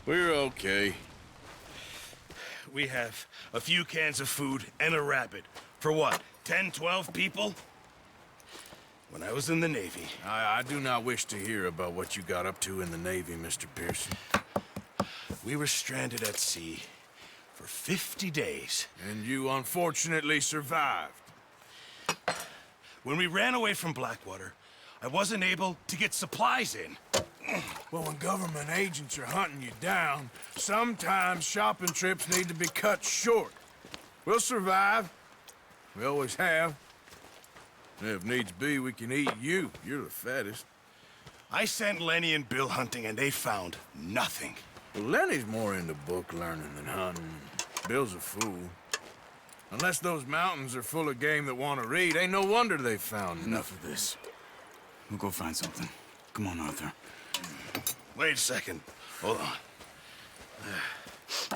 We're okay. We have a few cans of food and a rabbit. For what, 10, 12 people? When I was in the Navy... I do not wish to hear about what you got up to in the Navy, Mr. Pearson. We were stranded at sea for 50 days. And you unfortunately survived. When we ran away from Blackwater, I wasn't able to get supplies in. Well, when government agents are hunting you down, sometimes shopping trips need to be cut short. We'll survive. We always have. And if needs be, we can eat you. You're the fattest. I sent Lenny and Bill hunting, and they found nothing. Well, Lenny's more into book learning than hunting. Bill's a fool. Unless those mountains are full of game that want to read, ain't no wonder they found Enough of this. We'll go find something. Come on, Arthur. Wait a second. Hold on.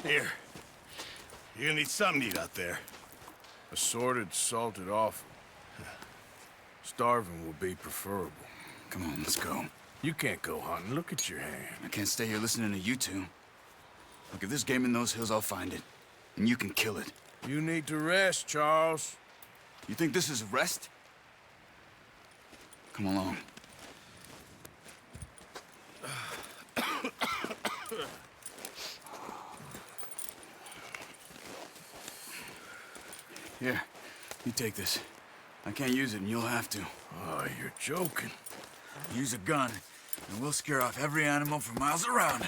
Here. You're gonna need something to eat out there. Assorted, salted offal. Starving will be preferable. Come on, let's go. You can't go hunting. Look at your hand. I can't stay here listening to you two. Look, if there's game in those hills, I'll find it. And you can kill it. You need to rest, Charles. You think this is rest? Come along. Here, you take this. I can't use it, and you'll have to. Oh, you're joking. Use a gun, and we'll scare off every animal for miles around.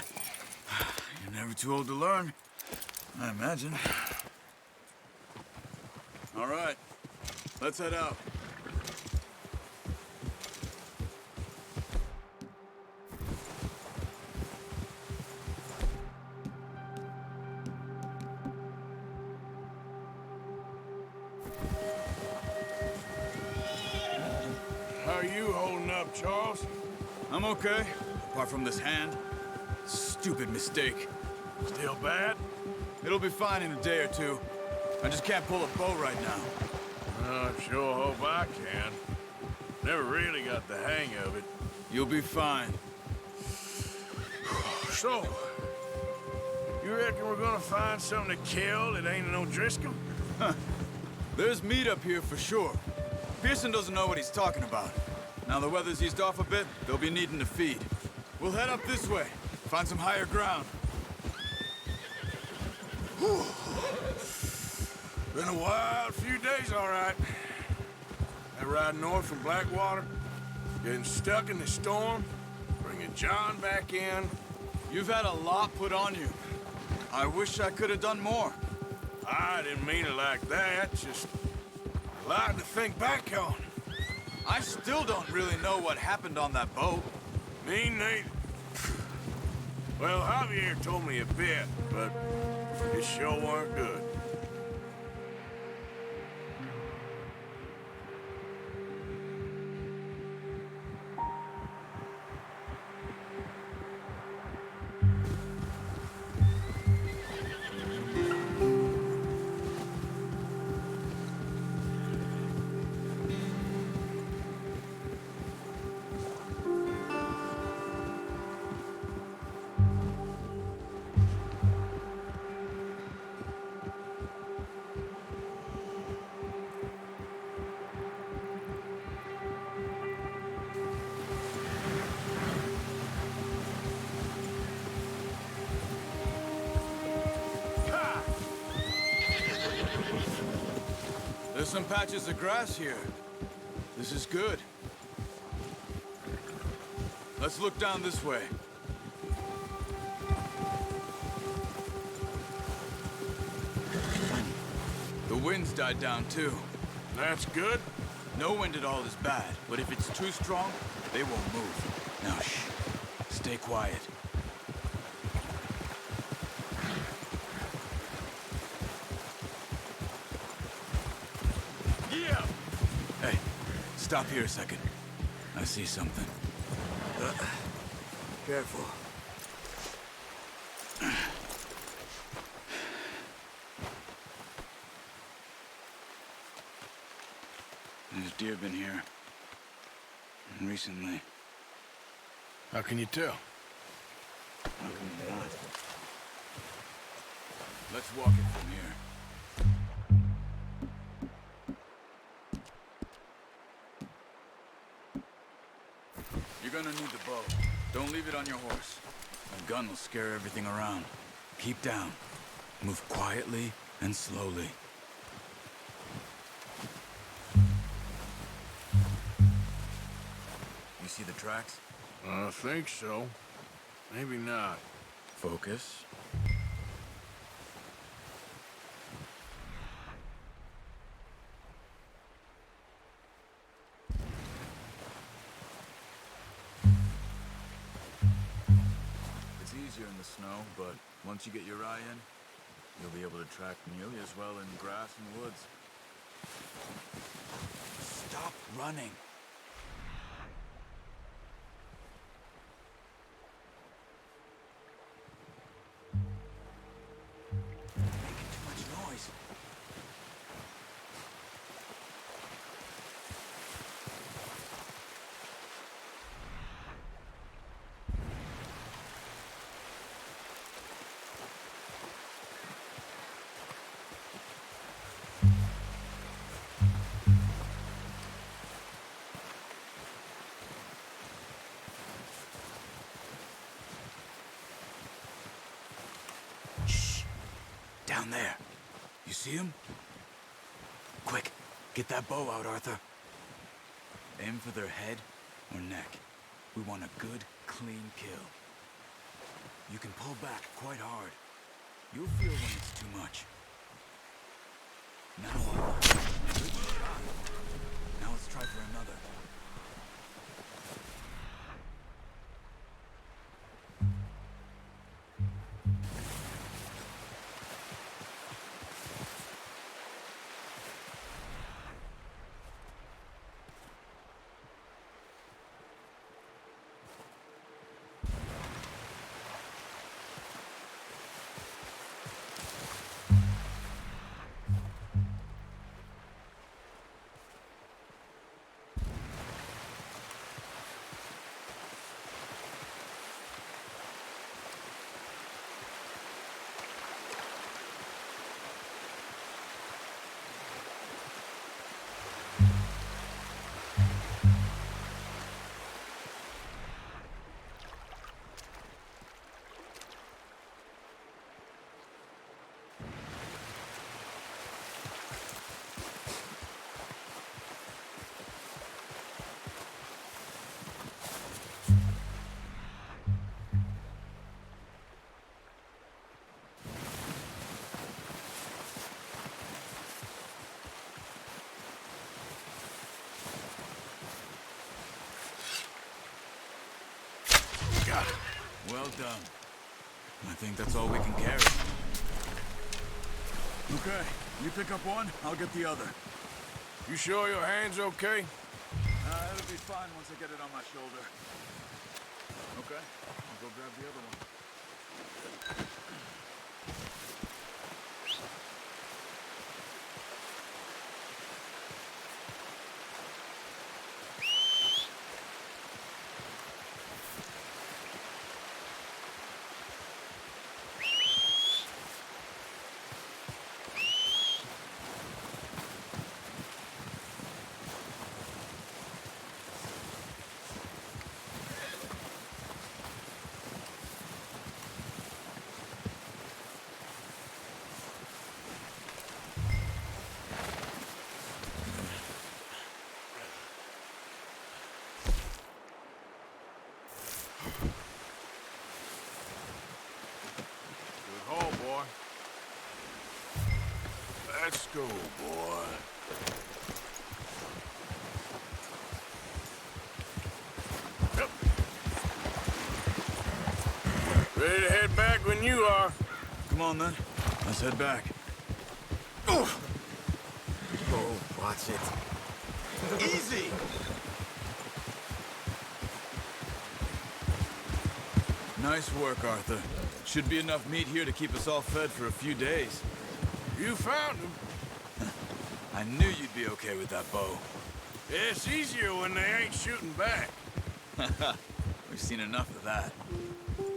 You're never too old to learn, I imagine. All right, let's head out. How are you holding up, Charles? I'm okay, apart from this hand. Stupid mistake. Still bad? It'll be fine in a day or two. I just can't pull a bow right now. I sure hope I can. Never really got the hang of it. You'll be fine. So, you reckon we're gonna find something to kill that ain't no Driscoll? There's meat up here for sure. Pearson doesn't know what he's talking about. Now the weather's eased off a bit, they'll be needing to feed. We'll head up this way, find some higher ground. Whew. Been a wild few days, all right. That ride north from Blackwater, getting stuck in the storm, bringing John back in. You've had a lot put on you. I wish I could have done more. I didn't mean it like that, just a lot to think back on. I still don't really know what happened on that boat. Me neither. Well, Javier told me a bit, but it sure weren't good. There's some patches of grass here. This is good. Let's look down this way. The wind's died down too. That's good. No wind at all is bad, but if it's too strong, they won't move. Now shh. Stay quiet. Yeah. Hey, stop here a second. I see something. Careful. There's deer been here. Recently. How can you tell? How can you not? Let's walk it from here. You're gonna need the bow. Don't leave it on your horse. A gun will scare everything around. Keep down. Move quietly and slowly. You see the tracks? I think so. Maybe not. Focus. It's easier in the snow, but once you get your eye in, you'll be able to track nearly as well in grass and woods. Stop running. Making too much noise. Down there. You see him? Quick, get that bow out, Arthur. Aim for their head or neck. We want a good, clean kill. You can pull back quite hard. You'll feel when it's too much. Now, Arthur. Good shot. Now let's try for another. Got it. Well done. I think that's all we can carry. Okay, you pick up one, I'll get the other. You sure your hand's okay? It'll be fine once I get it on my shoulder. Okay, I'll go grab the other one. Good haul, boy. Let's go, boy. Yep. Ready to head back when you are. Come on then, let's head back. Oh, watch it. Easy! Nice work, Arthur. Should be enough meat here to keep us all fed for a few days. You found him. I knew you'd be okay with that bow. Yeah, it's easier when they ain't shooting back. We've seen enough of that.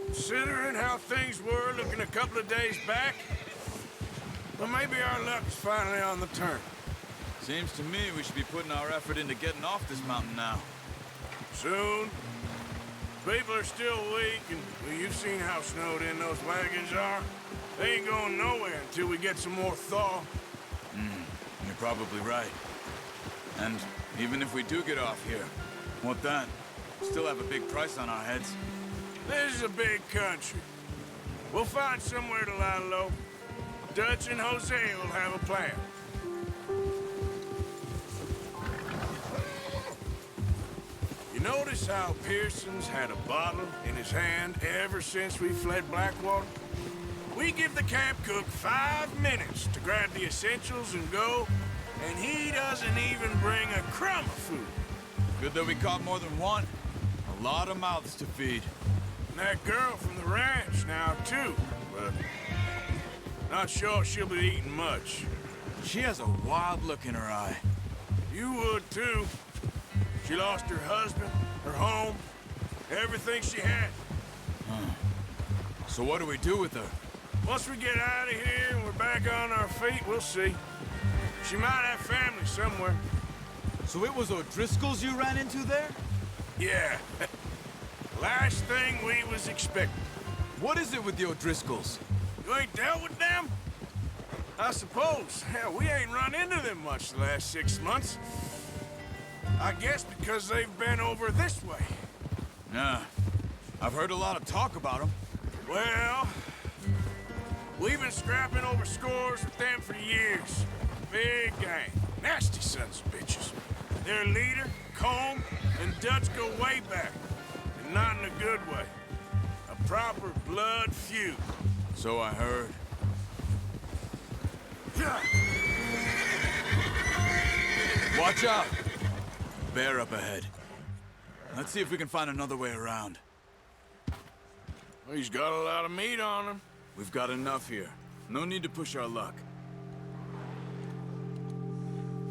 Considering how things were looking a couple of days back, Well, maybe our luck's finally on the turn. Seems to me we should be putting our effort into getting off this mountain now. Soon. People are still weak, and well, you've seen how snowed in those wagons are. They ain't going nowhere until we get some more thaw. You're probably right. And even if we do get off here, what then? Still have a big price on our heads. This is a big country. We'll find somewhere to lie low. Dutch and Jose will have a plan. You notice how Pearson's had a bottle in his hand ever since we fled Blackwater? We give the camp cook 5 minutes to grab the essentials and go, and he doesn't even bring a crumb of food. Good that we caught more than one. A lot of mouths to feed. And that girl from the ranch now, too, but not sure she'll be eating much. She has a wild look in her eye. You would, too. She lost her husband, her home, everything she had. So what do we do with her? Once we get out of here and we're back on our feet, we'll see. She might have family somewhere. So it was O'Driscoll's you ran into there? Yeah. Last thing we was expecting. What is it with the O'Driscolls? You ain't dealt with them? I suppose. Hell, we ain't run into them much the last 6 months. I guess because they've been over this way. Nah. I've heard a lot of talk about them. Well, we've been scrapping over scores with them for years. Big gang. Nasty sons of bitches. Their leader, Combe, and Dutch go way back. And not in a good way. A proper blood feud. So I heard. Watch out! Bear up ahead. Let's see if we can find another way around. Well, he's got a lot of meat on him. We've got enough here. No need to push our luck.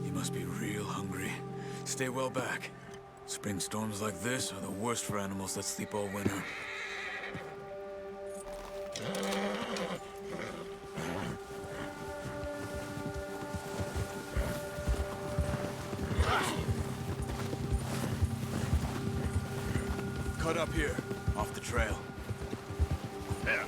He must be real hungry. Stay well back. Spring storms like this are the worst for animals that sleep all winter. Cut up here, off the trail. Yeah.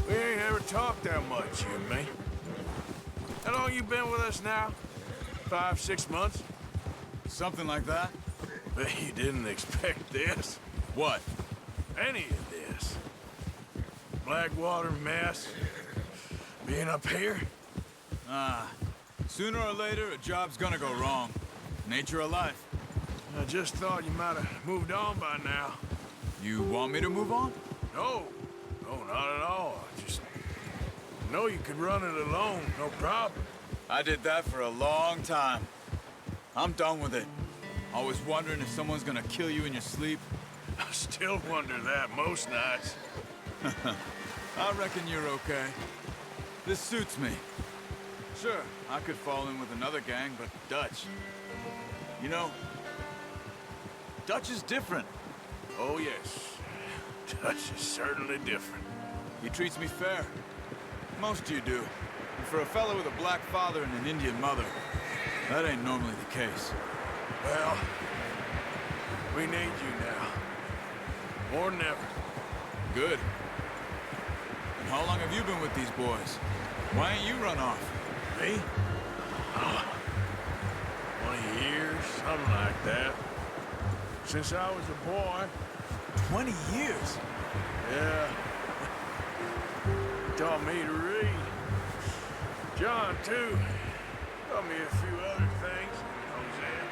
We ain't ever talked that much, you and me. How long you been with us now? 5, 6 months? Something like that? Bet you didn't expect this. What? Any of this. Blackwater mess. Being up here? Sooner or later, a job's gonna go wrong. Nature of life. I just thought you might have moved on by now. You want me to move on? No. No, not at all. I just know you could run it alone, no problem. I did that for a long time. I'm done with it. Always wondering if someone's gonna kill you in your sleep. I still wonder that most nights. I reckon you're okay. This suits me. Sure, I could fall in with another gang, but Dutch. You know, Dutch is different. Oh, yes. Dutch is certainly different. He treats me fair. Most of you do. And for a fellow with a black father and an Indian mother, that ain't normally the case. Well, we need you now. More than ever. Good. And how long have you been with these boys? Why ain't you run off? Me? 20 years, something like that. Since I was a boy. 20 years? Yeah. Taught me to read. John, too. Taught me a few other things. Hosea.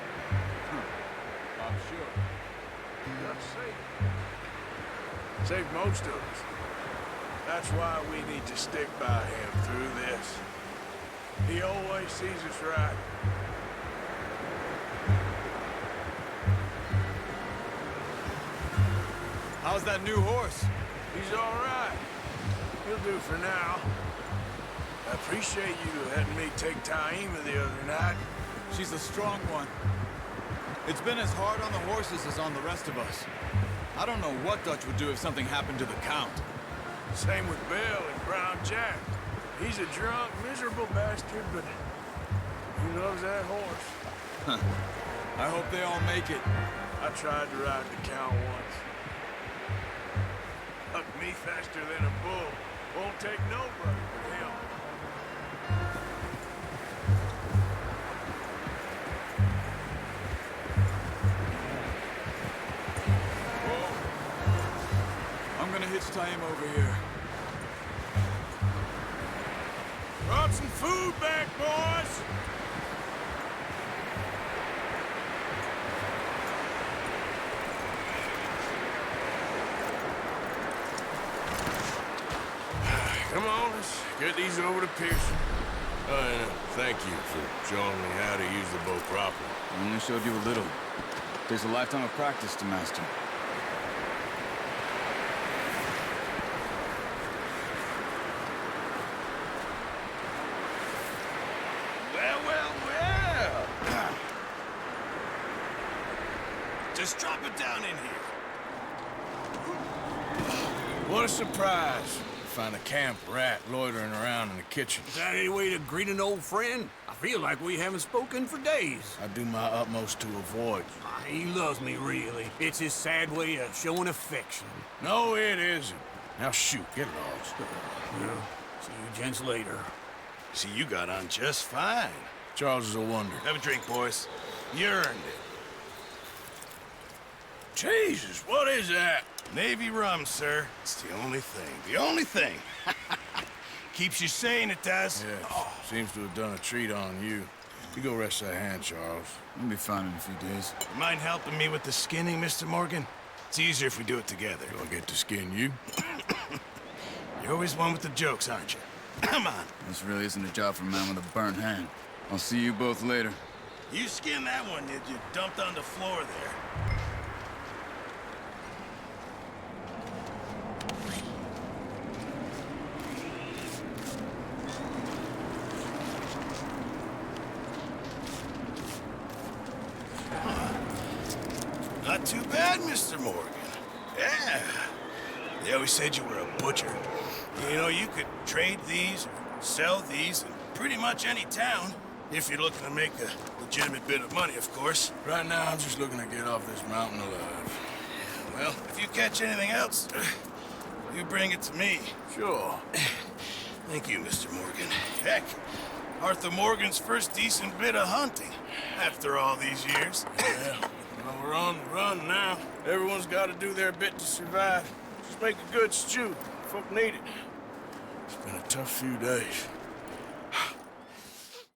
I'm sure. Dutch saved. Saved most of us. That's why we need to stick by him through this. He always sees us right. How's that new horse? He's all right. He'll do for now. I appreciate you letting me take Taima the other night. She's a strong one. It's been as hard on the horses as on the rest of us. I don't know what Dutch would do if something happened to the Count. Same with Bill and Brown Jack. He's a drunk, miserable bastard, but he loves that horse. I hope they all make it. I tried to ride the Count once. Hucked me faster than a bull. Won't take nobody but him. I'm gonna hitch tie him over here. Brought some food back, boys! Come on, let's get these over to Pearson. And thank you for showing me how to use the boat properly. I only showed you a little. There's a lifetime of practice to master. Well. Just drop it down in here. What a surprise. Find a camp rat loitering around in the kitchen. Is that any way to greet an old friend? I feel like we haven't spoken for days. I do my utmost to avoid you. He loves me, really. It's his sad way of showing affection. No, it isn't. Now shoot, get lost. Well, see you gents later. See, you got on just fine. Charles is a wonder. Have a drink, boys. You earned it. Jesus, what is that? Navy rum, sir. It's the only thing. The only thing. Keeps you sane, it does. Yeah, seems to have done a treat on you. You go rest that hand, Charles. I'll be fine in a few days. You mind helping me with the skinning, Mr. Morgan? It's easier if we do it together. Do I get to skin you? You're always one with the jokes, aren't you? Come on. This really isn't a job for a man with a burnt hand. I'll see you both later. You skinned that one, did you? Dumped on the floor there. Not too bad, Mr. Morgan. Yeah. They always said you were a butcher. You know, you could trade these or sell these in pretty much any town. If you're looking to make a legitimate bit of money, of course. Right now, I'm just looking to get off this mountain alive. Well, if you catch anything else, you bring it to me. Sure. Thank you, Mr. Morgan. Heck, Arthur Morgan's first decent bit of hunting after all these years. Yeah. Well, we're on the run now. Everyone's got to do their bit to survive. Just make a good stew. Folk need it. It's been a tough few days.